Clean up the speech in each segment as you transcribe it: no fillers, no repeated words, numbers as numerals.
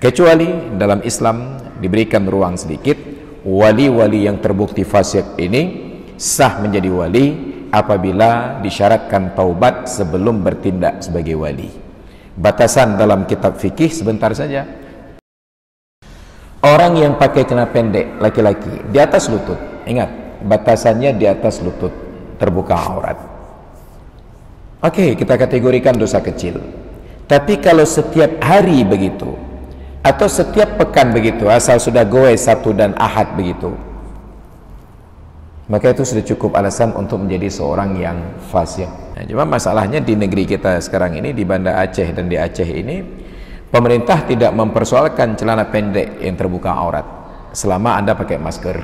Kecuali dalam Islam diberikan ruang sedikit, wali-wali yang terbukti fasik ini sah menjadi wali apabila disyaratkan taubat sebelum bertindak sebagai wali. Batasan dalam kitab fikih sebentar saja. Orang yang pakai celana pendek laki-laki di atas lutut, ingat batasannya di atas lutut, terbuka aurat. Oke, kita kategorikan dosa kecil. Tapi kalau setiap hari begitu atau setiap pekan begitu, asal sudah goes Sabtu dan Ahad begitu, maka itu sudah cukup alasan untuk menjadi seorang yang fasik. Nah, cuma masalahnya di negeri kita sekarang ini, di Banda Aceh dan di Aceh ini, pemerintah tidak mempersoalkan celana pendek yang terbuka aurat selama Anda pakai masker.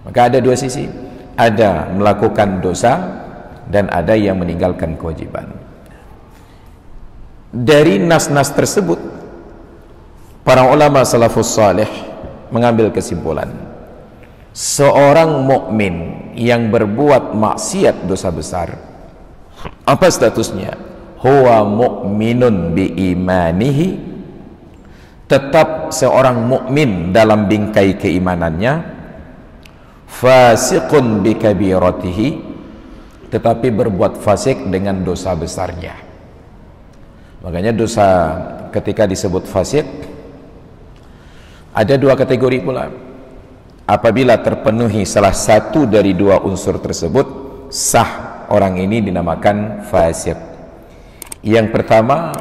Maka ada dua sisi, ada melakukan dosa dan ada yang meninggalkan kewajiban. Dari nas-nas tersebut, para ulama salafus salih mengambil kesimpulan, seorang mukmin yang berbuat maksiat dosa besar, apa statusnya? Huwa mu'minun bi imanihi, tetap seorang mukmin dalam bingkai keimanannya, fasiqun bi kabiratihi, tetapi berbuat fasik dengan dosa besarnya. Makanya dosa ketika disebut fasik ada dua kategori pula. Apabila terpenuhi salah satu dari dua unsur tersebut, sah orang ini dinamakan fasik. Yang pertama,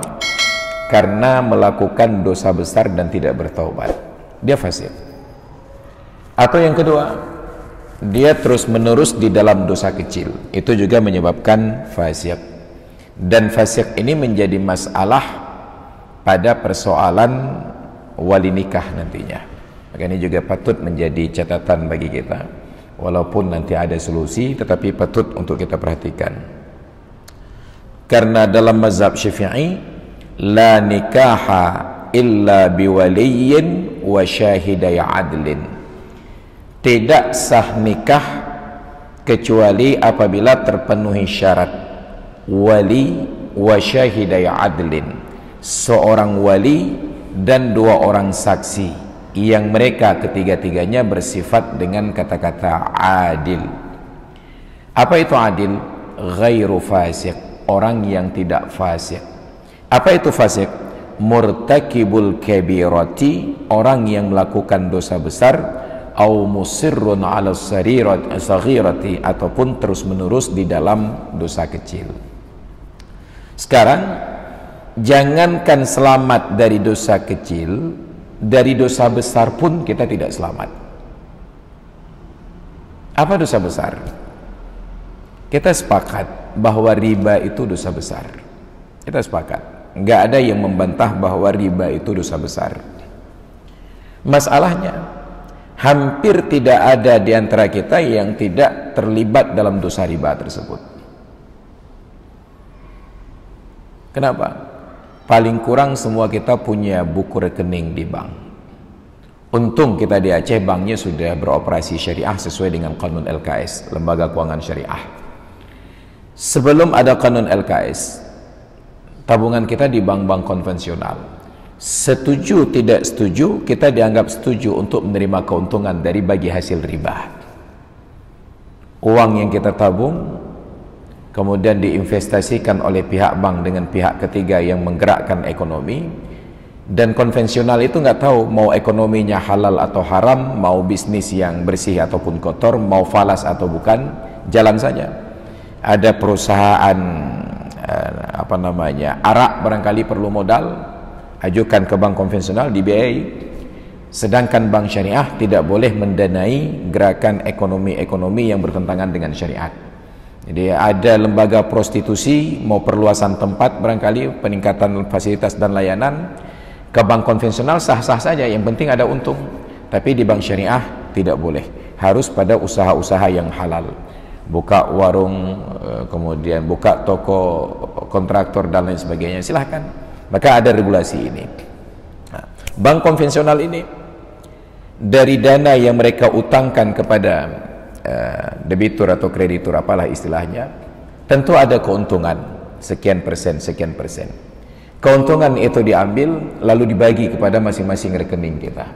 karena melakukan dosa besar dan tidak bertaubat, dia fasik. Atau yang kedua, dia terus menerus di dalam dosa kecil, itu juga menyebabkan fasik. Dan fasik ini menjadi masalah pada persoalan wali nikah nantinya. Maka ini juga patut menjadi catatan bagi kita, walaupun nanti ada solusi, tetapi patut untuk kita perhatikan. Karena dalam mazhab Syafi'i, la nikaha illa biwaliyin wa syahidai adlin, tidak sah nikah kecuali apabila terpenuhi syarat wali wa syahidai adlin, seorang wali dan dua orang saksi yang mereka ketiga-tiganya bersifat dengan kata-kata adil. Apa itu adil? Ghairu fasik, orang yang tidak fasik. Apa itu fasik? Murtakibul kabirati, orang yang melakukan dosa besar, au musirrun ala saghirati, ataupun terus menerus di dalam dosa kecil. Sekarang jangankan selamat dari dosa kecil, dari dosa besar pun kita tidak selamat. Apa dosa besar? Kita sepakat bahwa riba itu dosa besar. Kita sepakat, nggak ada yang membantah bahwa riba itu dosa besar. Masalahnya, hampir tidak ada di antara kita yang tidak terlibat dalam dosa riba tersebut. Kenapa? Paling kurang semua kita punya buku rekening di bank. Untung kita di Aceh banknya sudah beroperasi syariah sesuai dengan kanun LKS, Lembaga Keuangan Syariah. Sebelum ada kanun LKS, tabungan kita di bank-bank konvensional. Setuju tidak setuju, kita dianggap setuju untuk menerima keuntungan dari bagi hasil riba. Uang yang kita tabung kemudian diinvestasikan oleh pihak bank dengan pihak ketiga yang menggerakkan ekonomi, dan konvensional itu nggak tahu mau ekonominya halal atau haram, mau bisnis yang bersih ataupun kotor, mau falas atau bukan, jalan saja. Ada perusahaan arak barangkali perlu modal, ajukan ke bank konvensional dibiayai, sedangkan bank syariah tidak boleh mendanai gerakan ekonomi yang bertentangan dengan syariat. Jadi ada lembaga prostitusi, mau perluasan tempat barangkali, peningkatan fasilitas dan layanan, ke bank konvensional sah-sah saja, yang penting ada untung. Tapi di bank syariah tidak boleh, harus pada usaha-usaha yang halal, buka warung, kemudian buka toko, kontraktor dan lain sebagainya, silahkan. Maka ada regulasi ini. Nah, bank konvensional ini dari dana yang mereka utangkan kepada debitur atau kreditur, apalah istilahnya, tentu ada keuntungan sekian persen. Keuntungan itu diambil lalu dibagi kepada masing-masing rekening kita.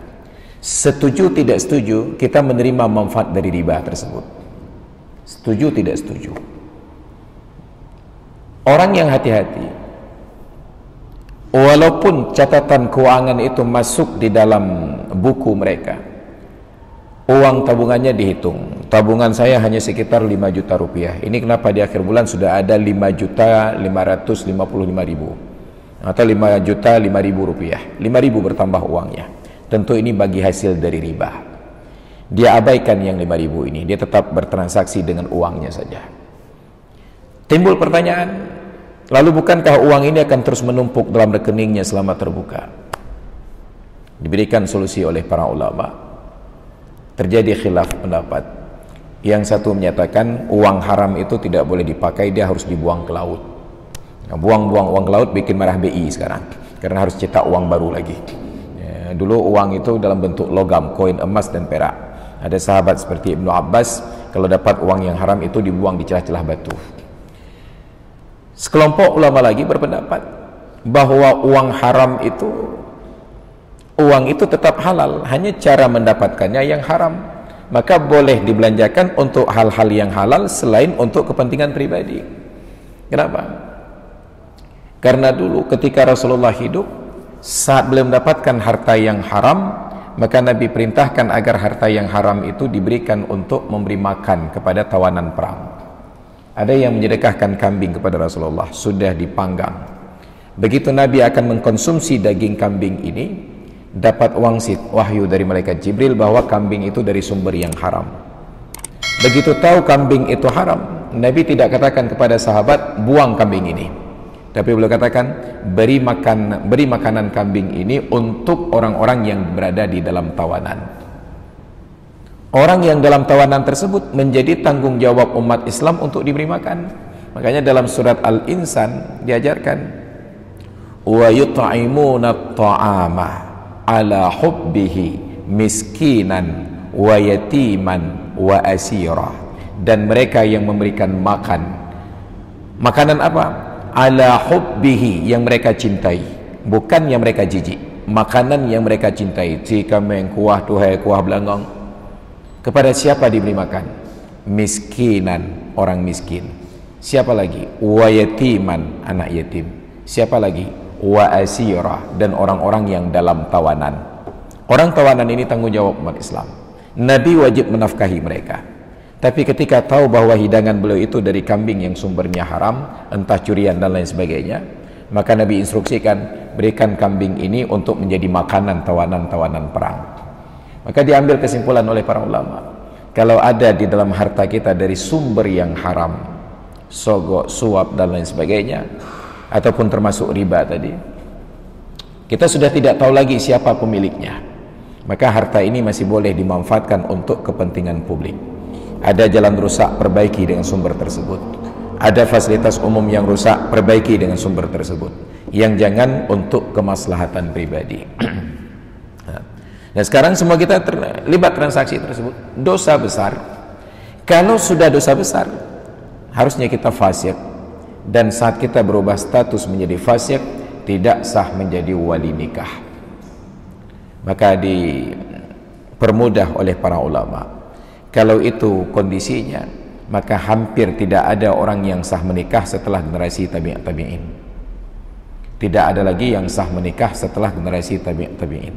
Setuju tidak setuju, kita menerima manfaat dari riba tersebut. Setuju tidak setuju. Orang yang hati-hati, walaupun catatan keuangan itu masuk di dalam buku mereka, uang tabungannya dihitung, tabungan saya hanya sekitar 5 juta rupiah, ini kenapa di akhir bulan sudah ada 5.555.000 atau 5.005.000 rupiah, 5.000 bertambah uangnya. Tentu ini bagi hasil dari riba. Dia abaikan yang 5.000 ini, dia tetap bertransaksi dengan uangnya saja. Timbul pertanyaan, lalu bukankah uang ini akan terus menumpuk dalam rekeningnya selama terbuka? Diberikan solusi oleh para ulama. Terjadi khilaf pendapat. Yang satu menyatakan uang haram itu tidak boleh dipakai, dia harus dibuang ke laut. Nah, buang-buang uang ke laut bikin marah BI sekarang, karena harus cetak uang baru lagi. Ya, dulu uang itu dalam bentuk logam, koin emas dan perak. Ada sahabat seperti Ibnu Abbas, kalau dapat uang yang haram itu dibuang di celah-celah batu. Sekelompok ulama lagi berpendapat bahwa uang haram itu, uang itu tetap halal, hanya cara mendapatkannya yang haram. Maka boleh dibelanjakan untuk hal-hal yang halal selain untuk kepentingan pribadi. Kenapa? Karena dulu ketika Rasulullah hidup, saat belum mendapatkan harta yang haram, maka Nabi perintahkan agar harta yang haram itu diberikan untuk memberi makan kepada tawanan perang. Ada yang menyedekahkan kambing kepada Rasulullah, sudah dipanggang. Begitu Nabi akan mengkonsumsi daging kambing ini, dapat wahyu dari malaikat Jibril bahwa kambing itu dari sumber yang haram. Begitu tahu kambing itu haram, Nabi tidak katakan kepada sahabat, buang kambing ini. Tapi beliau katakan, beri makanan kambing ini untuk orang-orang yang berada di dalam tawanan. Orang yang dalam tawanan tersebut menjadi tanggung jawab umat Islam untuk diberi makan. Makanya dalam surat Al-Insan diajarkan, wa yut'imuna at-ta'ama ala hubbihi miskinan wa yatiman wa asira. Dan mereka yang memberikan makan, makanan apa? Ala hubbihi, yang mereka cintai, bukan yang mereka jijik. Makanan yang mereka cintai, jika mengkuah tuhai kuah belangong. Kepada siapa diberi makan? Miskinan, orang miskin. Siapa lagi? Wa yatiman, anak yatim. Siapa lagi? Wa asira, dan orang-orang yang dalam tawanan. Orang tawanan ini tanggung jawab umat Islam. Nabi wajib menafkahi mereka. Tapi ketika tahu bahwa hidangan beliau itu dari kambing yang sumbernya haram, entah curian dan lain sebagainya, maka Nabi instruksikan, berikan kambing ini untuk menjadi makanan tawanan-tawanan perang. Maka diambil kesimpulan oleh para ulama, kalau ada di dalam harta kita dari sumber yang haram, sogok, suap dan lain sebagainya, ataupun termasuk riba tadi, kita sudah tidak tahu lagi siapa pemiliknya, maka harta ini masih boleh dimanfaatkan untuk kepentingan publik. Ada jalan rusak, perbaiki dengan sumber tersebut. Ada fasilitas umum yang rusak, perbaiki dengan sumber tersebut. Yang jangan untuk kemaslahatan pribadi. Dan sekarang semua kita terlibat transaksi tersebut. Dosa besar. Kalau sudah dosa besar, harusnya kita fasik. Dan saat kita berubah status menjadi fasik, tidak sah menjadi wali nikah. Maka dipermudah oleh para ulama. Kalau itu kondisinya, maka hampir tidak ada orang yang sah menikah setelah generasi tabi'in. Tidak ada lagi yang sah menikah setelah generasi tabi'in.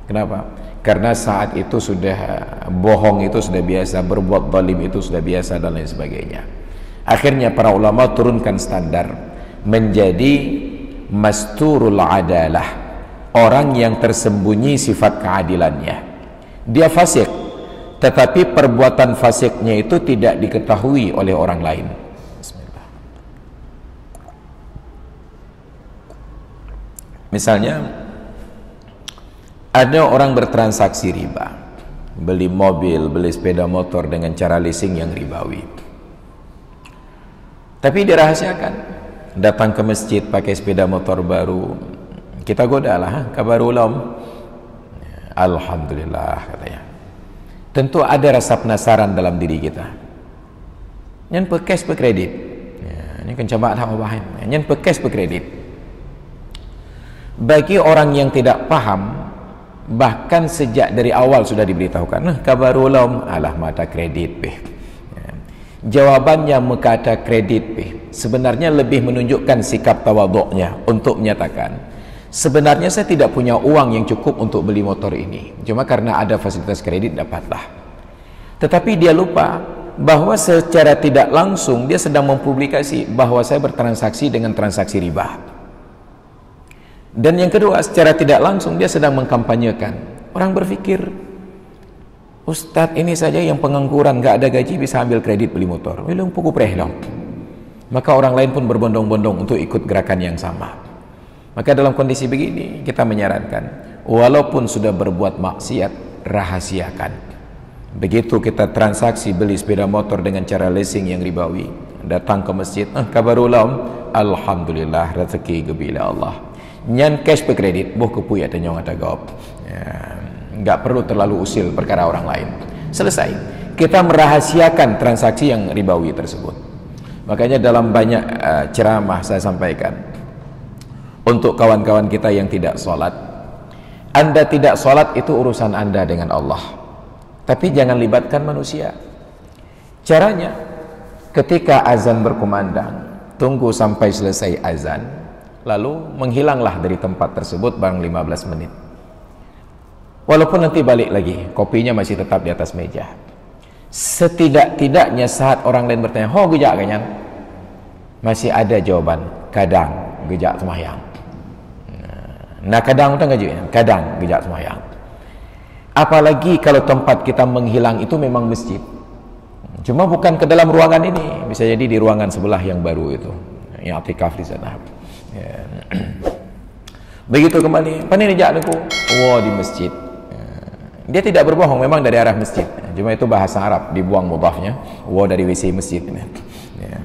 Kenapa? Karena saat itu sudah bohong itu sudah biasa, berbuat zalim itu sudah biasa dan lain sebagainya. Akhirnya para ulama turunkan standar menjadi masturul adalah, orang yang tersembunyi sifat keadilannya. Dia fasik, tetapi perbuatan fasiknya itu tidak diketahui oleh orang lain. Bismillah. Misalnya ada orang bertransaksi riba, beli mobil, beli sepeda motor dengan cara leasing yang ribawi, tapi dirahasiakan. Datang ke masjid pakai sepeda motor baru, kita godalah, kabar ulam, Alhamdulillah katanya. Tentu ada rasa penasaran dalam diri kita. Nyen pe cash pe kredit. Ya, ini kan coba tak bahan. Nyen pe cash pe kredit. Bagi orang yang tidak paham, bahkan sejak dari awal sudah diberitahukan, nah kabarulum alah mata kredit pe. Ya. Jawabannya mengkata kredit pe sebenarnya lebih menunjukkan sikap tawaduknya untuk menyatakan, sebenarnya saya tidak punya uang yang cukup untuk beli motor ini, cuma karena ada fasilitas kredit dapatlah. Tetapi dia lupa bahwa secara tidak langsung dia sedang mempublikasi bahwa saya bertransaksi dengan transaksi riba. Dan yang kedua, secara tidak langsung dia sedang mengkampanyekan. Orang berpikir, Ustadz ini saja yang pengangguran, gak ada gaji bisa ambil kredit beli motor. Wilung puku prehlong. Maka orang lain pun berbondong-bondong untuk ikut gerakan yang sama. Maka dalam kondisi begini kita menyarankan, walaupun sudah berbuat maksiat, rahasiakan. Begitu kita transaksi beli sepeda motor dengan cara leasing yang ribawi, datang ke masjid, kabarulam, alhamdulillah rezeki gebila Allah. Nyan cash pe kredit, boh kepuy ada nyong ada gop. Nggak perlu terlalu usil perkara orang lain. Selesai. Kita merahasiakan transaksi yang ribawi tersebut. Makanya dalam banyak ceramah saya sampaikan, untuk kawan-kawan kita yang tidak sholat, Anda tidak sholat itu urusan Anda dengan Allah, tapi jangan libatkan manusia. Caranya, ketika azan berkumandang, tunggu sampai selesai azan, lalu menghilanglah dari tempat tersebut barang 15 menit. Walaupun nanti balik lagi, kopinya masih tetap di atas meja. Setidak-tidaknya saat orang lain bertanya, "Ho gejak kanyan?" Masih ada jawaban, "Kadang gejak semayang." Nah kadang tak ngaji, kadang gejak semayang. Apalagi kalau tempat kita menghilang itu memang masjid. Cuma bukan ke dalam ruangan ini, bisa jadi di ruangan sebelah yang baru itu, yang i'tikaf di sana. Ya. Begitu kembali, "Pani rejak aku?" "Oh, di masjid." Dia tidak berbohong, memang dari arah masjid. Cuma itu bahasa Arab, dibuang mudhafnya. "Oh, dari WC masjid." Ya.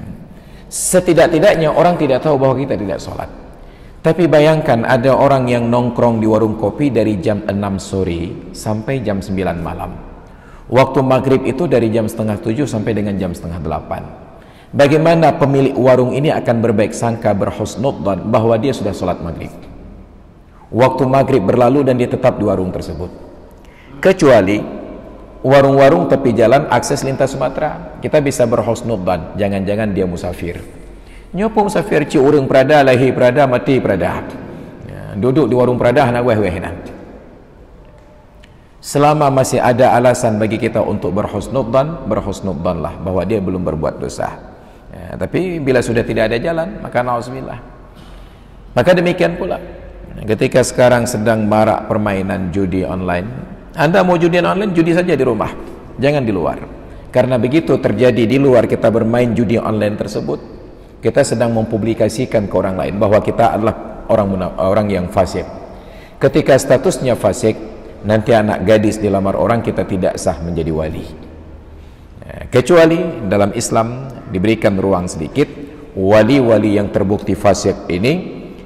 Setidak-tidaknya orang tidak tahu bahwa kita tidak sholat. Tapi bayangkan ada orang yang nongkrong di warung kopi dari jam 6 sore sampai jam 9 malam. Waktu maghrib itu dari jam setengah 7 sampai dengan jam setengah 8. Bagaimana pemilik warung ini akan berbaik sangka, berhusnudzan bahwa dia sudah sholat maghrib? Waktu maghrib berlalu dan dia tetap di warung tersebut. Kecuali warung-warung tepi jalan akses lintas Sumatera, kita bisa berhusnudzan, jangan-jangan dia musafir. Nyopo musafir ci urang prada, lahir prada, mati prada. Ya, duduk di warung prada nak weh-wehenan. Selama masih ada alasan bagi kita untuk berhusnudzan, berhusnudzanlah bahwa dia belum berbuat dosa. Ya, tapi bila sudah tidak ada jalan, maka na'udzubillah. Maka demikian pula ketika sekarang sedang marak permainan judi online, Anda mau judi online, judi saja di rumah, jangan di luar. Karena begitu terjadi di luar kita bermain judi online tersebut, kita sedang mempublikasikan ke orang lain bahwa kita adalah orang yang fasik. Ketika statusnya fasik, nanti anak gadis dilamar orang, kita tidak sah menjadi wali. Kecuali dalam Islam diberikan ruang sedikit, wali-wali yang terbukti fasik ini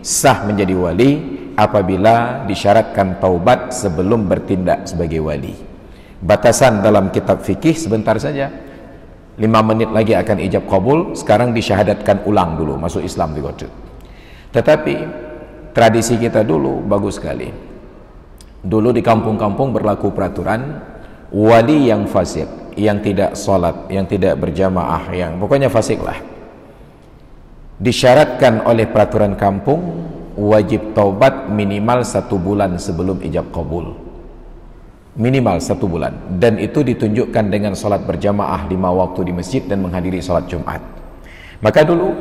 sah menjadi wali apabila disyaratkan taubat sebelum bertindak sebagai wali. Batasan dalam kitab fikih sebentar saja, 5 menit lagi akan ijab kabul, sekarang disyahadatkan ulang dulu, masuk Islam di Godut. Tetapi tradisi kita dulu bagus sekali. Dulu di kampung-kampung berlaku peraturan, wali yang fasik, yang tidak sholat, yang tidak berjamaah, yang pokoknya fasik lah, disyaratkan oleh peraturan kampung wajib taubat minimal 1 bulan sebelum ijab kabul, minimal 1 bulan, dan itu ditunjukkan dengan sholat berjamaah 5 waktu di masjid dan menghadiri sholat Jumat. Maka dulu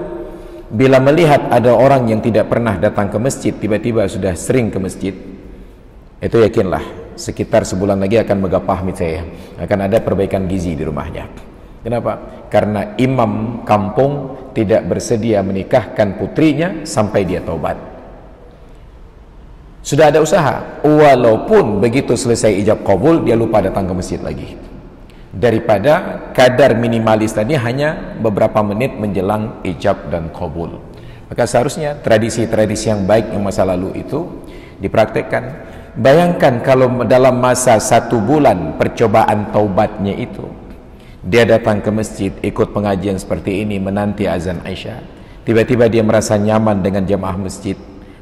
bila melihat ada orang yang tidak pernah datang ke masjid tiba-tiba sudah sering ke masjid, itu yakinlah sekitar sebulan lagi akan megapah misalnya, akan ada perbaikan gizi di rumahnya. Kenapa? Karena imam kampung tidak bersedia menikahkan putrinya sampai dia taubat. Sudah ada usaha, walaupun begitu selesai ijab kabul dia lupa datang ke masjid lagi. Daripada kadar minimalis tadi hanya beberapa menit menjelang ijab dan kabul. Maka seharusnya tradisi-tradisi yang baik yang masa lalu itu dipraktekkan. Bayangkan kalau dalam masa 1 bulan percobaan taubatnya itu, dia datang ke masjid, ikut pengajian seperti ini, menanti azan Aisyah. Tiba-tiba dia merasa nyaman dengan jamaah masjid.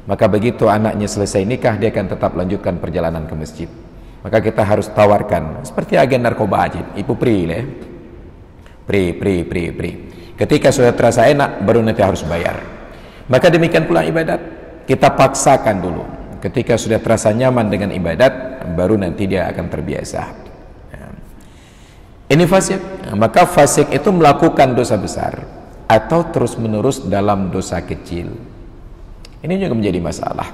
Maka begitu anaknya selesai nikah, dia akan tetap lanjutkan perjalanan ke masjid. Maka kita harus tawarkan, seperti agen narkoba aja, ibu pri lah, pri. Ketika sudah terasa enak, baru nanti harus bayar. Maka demikian pula ibadat, kita paksakan dulu. Ketika sudah terasa nyaman dengan ibadat, baru nanti dia akan terbiasa. Ini fasik. Maka fasik itu melakukan dosa besar atau terus menerus dalam dosa kecil. Ini juga menjadi masalah.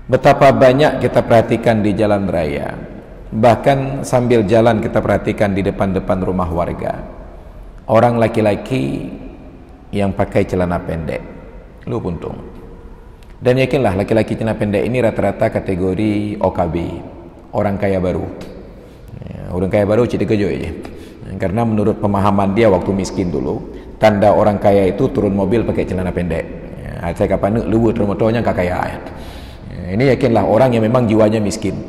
Betapa banyak kita perhatikan di jalan raya, bahkan sambil jalan kita perhatikan di depan-depan rumah warga, orang laki-laki yang pakai celana pendek, lu puntung. Dan yakinlah laki-laki celana pendek ini rata-rata kategori OKB, orang kaya baru. Orang kaya baru cerita kejo aja. Karena menurut pemahaman dia waktu miskin dulu, tanda orang kaya itu turun mobil pakai celana pendek. Saya kapan lu turun motornya kekayaan. Ini yakinlah orang yang memang jiwanya miskin.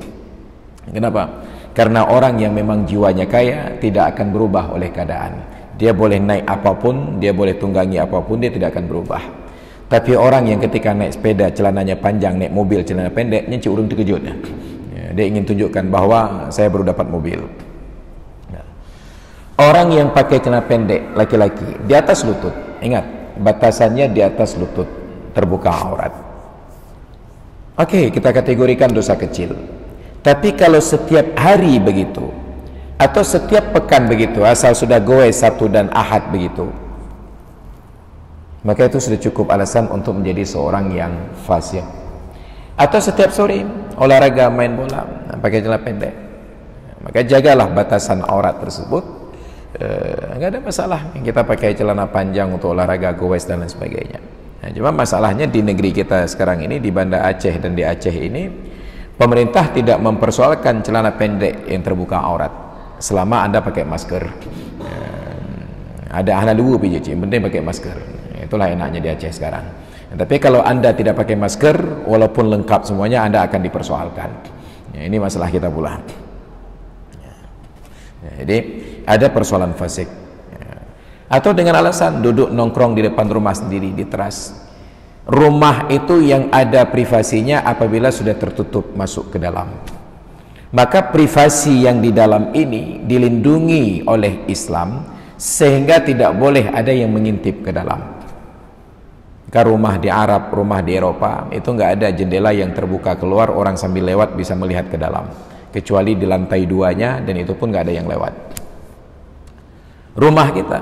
Kenapa? Karena orang yang memang jiwanya kaya tidak akan berubah oleh keadaan. Dia boleh naik apapun, dia boleh tunggangi apapun, dia tidak akan berubah. Tapi orang yang ketika naik sepeda celananya panjang, naik mobil celana pendek, nyeci urung terkejut. Dia ingin tunjukkan bahwa saya baru dapat mobil. Orang yang pakai celana pendek laki-laki di atas lutut, ingat batasannya di atas lutut, terbuka aurat. Oke, kita kategorikan dosa kecil. Tapi kalau setiap hari begitu, atau setiap pekan begitu, asal sudah goes Sabtu dan Ahad begitu, maka itu sudah cukup alasan untuk menjadi seorang yang fasik. Atau setiap sore olahraga, main bola, pakai celana pendek, maka jagalah batasan aurat tersebut. Enggak ada masalah kita pakai celana panjang untuk olahraga, goes dan lain sebagainya. Nah, cuma masalahnya di negeri kita sekarang ini, di Banda Aceh dan di Aceh ini, pemerintah tidak mempersoalkan celana pendek yang terbuka aurat selama Anda pakai masker. Ada anak dua PJC, yang penting pakai masker. Itulah enaknya di Aceh sekarang. Tapi kalau Anda tidak pakai masker, walaupun lengkap semuanya, Anda akan dipersoalkan. Ini masalah kita pula. Jadi ada persoalan fasik. Atau dengan alasan duduk nongkrong di depan rumah sendiri di teras. Rumah itu yang ada privasinya apabila sudah tertutup masuk ke dalam. Maka privasi yang di dalam ini dilindungi oleh Islam sehingga tidak boleh ada yang mengintip ke dalam. Ke rumah di Arab, rumah di Eropa itu nggak ada jendela yang terbuka keluar, orang sambil lewat bisa melihat ke dalam, kecuali di lantai 2-nya, dan itu pun nggak ada yang lewat. Rumah kita,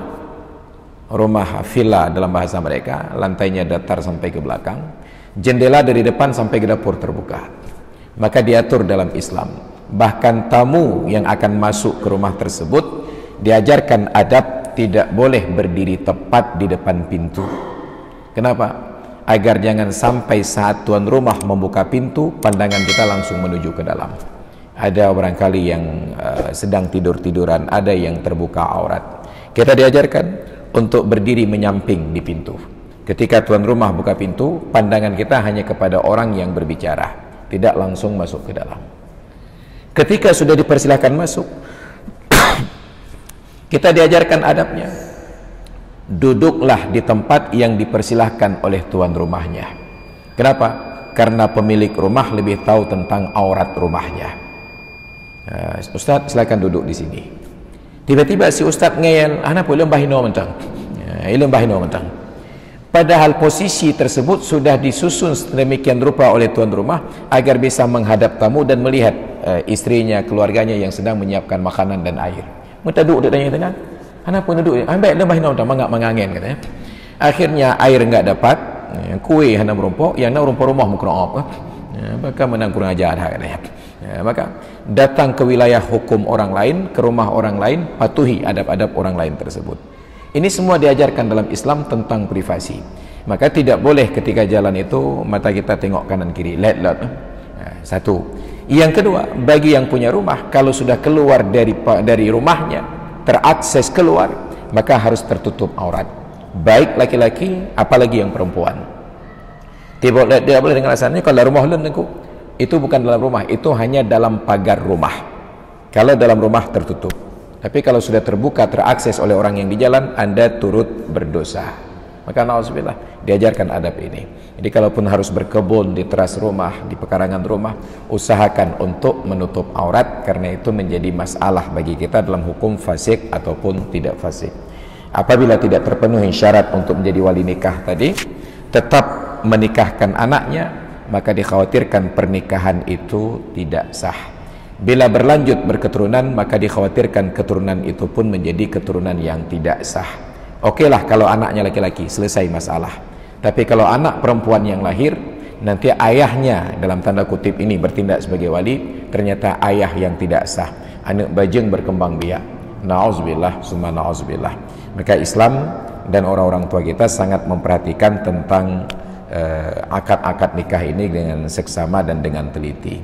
rumah villa dalam bahasa mereka, lantainya datar sampai ke belakang, jendela dari depan sampai ke dapur terbuka. Maka diatur dalam Islam, bahkan tamu yang akan masuk ke rumah tersebut diajarkan adab tidak boleh berdiri tepat di depan pintu. Kenapa? Agar jangan sampai saat tuan rumah membuka pintu, pandangan kita langsung menuju ke dalam. Ada barangkali yang sedang tidur-tiduran, ada yang terbuka aurat. Kita diajarkan untuk berdiri menyamping di pintu. Ketika tuan rumah buka pintu, pandangan kita hanya kepada orang yang berbicara, tidak langsung masuk ke dalam. Ketika sudah dipersilahkan masuk, kita diajarkan adabnya. Duduklah di tempat yang dipersilahkan oleh tuan rumahnya. Kenapa? Karena pemilik rumah lebih tahu tentang aurat rumahnya. Ustaz, silakan duduk di sini. Tiba-tiba si ustaz ngeyel, anak boleh bahino mentang. Bahino mentang. Padahal posisi tersebut sudah disusun sedemikian rupa oleh tuan rumah agar bisa menghadap tamu dan melihat istrinya, keluarganya yang sedang menyiapkan makanan dan air. Mereka duduk tanya tengah. Anak pun duduk, baik lembah hina utang mangak mangangen katanya. Akhirnya air enggak dapat, kue hana merumpok, yang nak rumpok rumah mukroop. Maka menang kurang ajar katanya. Maka datang ke wilayah hukum orang lain, ke rumah orang lain, patuhi adab-adab orang lain tersebut. Ini semua diajarkan dalam Islam tentang privasi. Maka tidak boleh ketika jalan itu mata kita tengok kanan kiri, lihat. Satu. Yang kedua, bagi yang punya rumah, kalau sudah keluar dari rumahnya, terakses keluar, maka harus tertutup aurat, baik laki-laki apalagi yang perempuan. Tidak boleh dengan alasannya kalau rumah ulun aku itu bukan dalam rumah, itu hanya dalam pagar rumah. Kalau dalam rumah tertutup, tapi kalau sudah terbuka, terakses oleh orang yang di jalan, Anda turut berdosa. Maka na'udzubillah, diajarkan adab ini. Jadi kalaupun harus berkebun di teras rumah, di pekarangan rumah, usahakan untuk menutup aurat, karena itu menjadi masalah bagi kita dalam hukum fasik ataupun tidak fasik. Apabila tidak terpenuhi syarat untuk menjadi wali nikah tadi, tetap menikahkan anaknya, maka dikhawatirkan pernikahan itu tidak sah. Bila berlanjut berketurunan, maka dikhawatirkan keturunan itu pun menjadi keturunan yang tidak sah. Okelah kalau anaknya laki-laki, selesai masalah. Tapi kalau anak perempuan yang lahir, nanti ayahnya dalam tanda kutip ini bertindak sebagai wali, ternyata ayah yang tidak sah, anak bajing berkembang biak. Na'udzubillah, summa na'udzubillah. Maka Islam dan orang-orang tua kita sangat memperhatikan tentang akad-akad nikah ini dengan seksama dan dengan teliti.